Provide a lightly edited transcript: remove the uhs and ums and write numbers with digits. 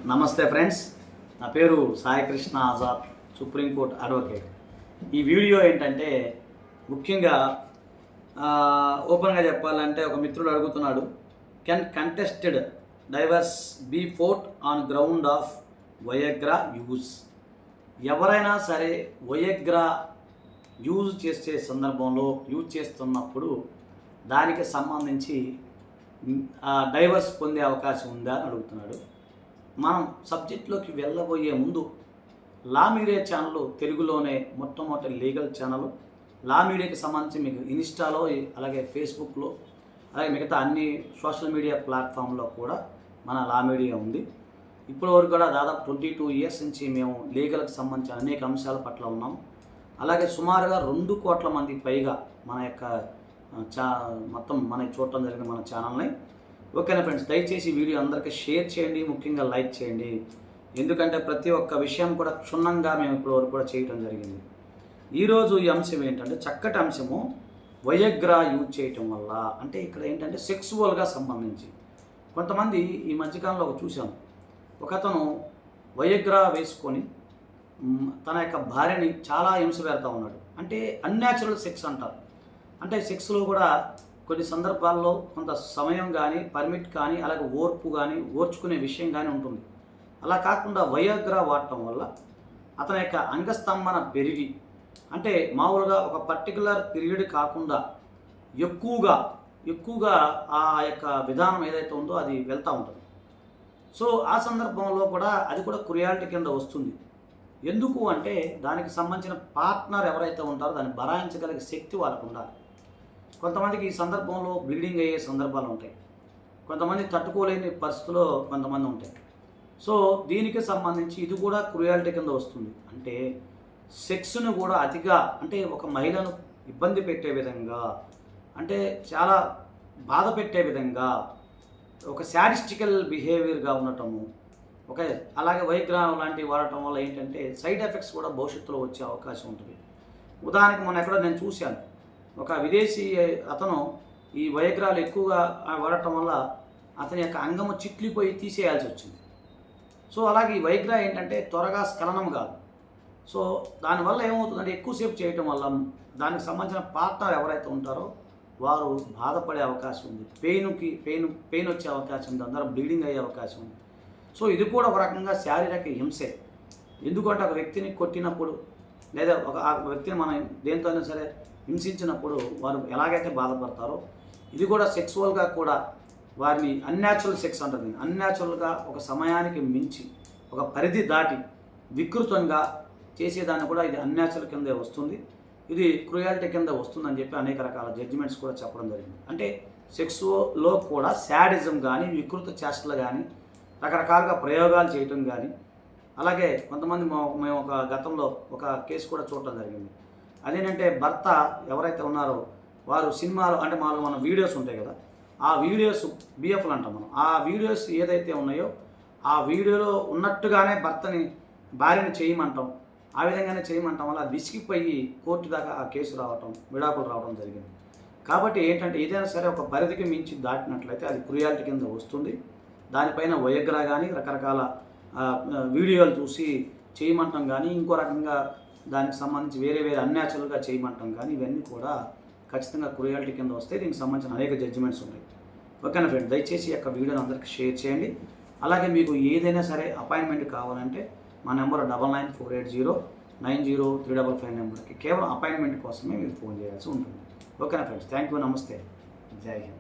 నమస్తే ఫ్రెండ్స్, నా పేరు సాయి కృష్ణ ఆజాద్, సుప్రీంకోర్టు అడ్వకేట్. ఈ వీడియో ఏంటంటే ముఖ్యంగా ఓపెన్గా చెప్పాలంటే ఒక మిత్రుడు అడుగుతున్నాడు, can contested divorce be fought on ground of Viagra use? ఎవరైనా సరే వయగ్రా యూజ్ చేసే సందర్భంలో యూజ్ చేస్తున్నప్పుడు దానికి సంబంధించి డైవర్స్ పొందే అవకాశం ఉందా అని అడుగుతున్నాడు. మనం సబ్జెక్ట్లోకి వెళ్ళబోయే ముందు లా మీడియా ఛానల్ తెలుగులోనే మొట్టమొదటి లీగల్ ఛానల్. లా మీడియాకి సంబంధించి మీకు ఇన్స్టాలో, అలాగే ఫేస్బుక్లో, అలాగే మిగతా అన్ని సోషల్ మీడియా ప్లాట్ఫామ్లో కూడా మన లా మీడియా ఉంది. ఇప్పటి వరకు కూడా దాదాపు 22 years నుంచి మేము లీగల్కి సంబంధించిన అనేక అంశాల పట్ల ఉన్నాం. అలాగే సుమారుగా 2 కోట్ల మంది పైగా మన యొక్క మొత్తం మన చూడటం జరిగిన మన ఛానల్ని. ఓకేనా ఫ్రెండ్స్, దయచేసి వీడియో అందరికీ షేర్ చేయండి, ముఖ్యంగా లైక్ చేయండి. ఎందుకంటే ప్రతి ఒక్క విషయం కూడా క్షుణ్ణంగా మేము ఇప్పటివరకు కూడా చేయడం జరిగింది. ఈరోజు ఈ అంశం ఏంటంటే చక్కటి అంశము, వయగ్రా యూజ్ చేయటం వల్ల. అంటే ఇక్కడ ఏంటంటే సెక్సువల్గా సంబంధించి కొంతమంది ఈ మధ్యకాలంలో చూసాము, ఒకతను వయగ్రా వేసుకొని తన యొక్క భార్యని చాలా హింస పెడతా ఉన్నాడు. అంటే అన్యాచురల్ సెక్స్ అంటారు. అంటే సెక్స్లో కూడా కొన్ని సందర్భాల్లో కొంత సమయం కానీ, పర్మిట్ కానీ, అలాగే ఓర్పు కానీ, ఓర్చుకునే విషయం కానీ ఉంటుంది. అలా కాకుండా వయగ్రా వాడటం వల్ల అతని యొక్క అంగస్తంభన పెరిగి, అంటే మామూలుగా ఒక పర్టికులర్ పీరియడ్ కాకుండా ఎక్కువగా ఆ యొక్క విధానం ఏదైతే ఉందో అది వెళ్తూ ఉంటుంది. సో ఆ సందర్భంలో కూడా అది కూడా క్రుయాలిటీ కింద వస్తుంది. ఎందుకు అంటే దానికి సంబంధించిన పార్ట్నర్ ఎవరైతే ఉంటారో దాన్ని భరాయించగలిగే శక్తి వాళ్ళకు ఉండాలి. కొంతమందికి ఈ సందర్భంలో బ్లీడింగ్ అయ్యే సందర్భాలు ఉంటాయి, కొంతమంది తట్టుకోలేని పరిస్థితుల్లో కొంతమంది ఉంటాయి. సో దీనికి సంబంధించి ఇది కూడా క్రుయాలిటీ కింద వస్తుంది. అంటే సెక్స్ను కూడా అతిగా, అంటే ఒక మహిళను ఇబ్బంది పెట్టే విధంగా, అంటే చాలా బాధ పెట్టే విధంగా, ఒక శాడిస్టికల్ బిహేవియర్గా ఉండటము. ఓకే, అలాగే వైగ్రహం లాంటివి వాడటం వల్ల ఏంటంటే సైడ్ ఎఫెక్ట్స్ కూడా భవిష్యత్తులో వచ్చే అవకాశం ఉంటుంది. ఉదాహరణకి మొన్న ఎక్కడో నేను చూశాను, ఒక విదేశీ అతను ఈ వయగ్రాలు ఎక్కువగా వాడటం వల్ల అతని యొక్క అంగము చిట్లిపోయి తీసేయాల్సి వచ్చింది. సో అలాగే ఈ వయగ్రా ఏంటంటే త్వరగా స్ఖలనం కాదు. సో దానివల్ల ఏమవుతుందంటే ఎక్కువసేపు చేయటం వల్ల దానికి సంబంధించిన పార్ట్నర్ ఎవరైతే ఉంటారో వారు బాధపడే అవకాశం ఉంది, పెయిన్ వచ్చే అవకాశం ఉంది, అందరూ బ్లీడింగ్ అయ్యే అవకాశం ఉంది. సో ఇది కూడా ఒక రకంగా శారీరక హింసే. ఎందుకంటే ఒక వ్యక్తిని కొట్టినప్పుడు, లేదా ఆ వ్యక్తిని మనం దేనితోనైనా సరే హింసించినప్పుడు వారు ఎలాగైతే బాధపడతారో, ఇది కూడా సెక్సువల్గా కూడా వారిని అన్యాచురల్ సెక్స్ అంటుంది. అన్యాచురల్గా ఒక సమయానికి మించి, ఒక పరిధి దాటి వికృతంగా చేసేదాన్ని కూడా ఇది అన్యాచురల్ కిందే వస్తుంది, ఇది క్రుయాలిటీ కింద వస్తుందని చెప్పి అనేక రకాల జడ్జిమెంట్స్ కూడా చెప్పడం జరిగింది. అంటే సెక్స్లో కూడా శాడిజం కానీ, వికృత చేష్టలు కానీ, రకరకాలుగా ప్రయోగాలు చేయటం కానీ, అలాగే కొంతమంది మేము ఒక గతంలో ఒక కేసు కూడా చూడటం జరిగింది. అదేంటంటే భర్త ఎవరైతే ఉన్నారో వారు సినిమాలు, అంటే మన వీడియోస్ ఉంటాయి కదా, ఆ వీడియోస్ బిఎఫ్లు అంటాం మనం, ఆ వీడియోస్ ఏదైతే ఉన్నాయో ఆ వీడియోలో ఉన్నట్టుగానే భార్యని చేయమంటాం, ఆ విధంగానే చేయమంటాం వల్ల విసిగిపోయి కోర్టు దాకా ఆ కేసు రావటం, విడాకులు రావడం జరిగింది. కాబట్టి ఏంటంటే ఏదైనా సరే ఒక పరిధికి మించి దాటినట్లయితే అది క్రుయాలిటీ కింద వస్తుంది. దానిపైన వయగ్రా కానీ, రకరకాల వీడియోలు చూసి చేయమంటాం కానీ, ఇంకో రకంగా దానికి సంబంధించి వేరే అన్యాచురల్గా చేయమంటాం కానీ, ఇవన్నీ కూడా ఖచ్చితంగా క్రుయాలిటీ కింద వస్తాయి. దీనికి సంబంధించిన అనేక జడ్జిమెంట్స్ ఉన్నాయి. ఓకేనా ఫ్రెండ్, దయచేసి ఈ యొక్క వీడియోని అందరికీ షేర్ చేయండి. అలాగే మీకు ఏదైనా సరే అపాయింట్మెంట్ కావాలంటే మా నెంబర్ 9948090355 నెంబర్కి కేవలం అపాయింట్మెంట్ కోసమే మీరు ఫోన్ చేయాల్సి ఉంటుంది. ఓకేనా ఫ్రెండ్స్, థ్యాంక్ యూ, నమస్తే, జై హింద్.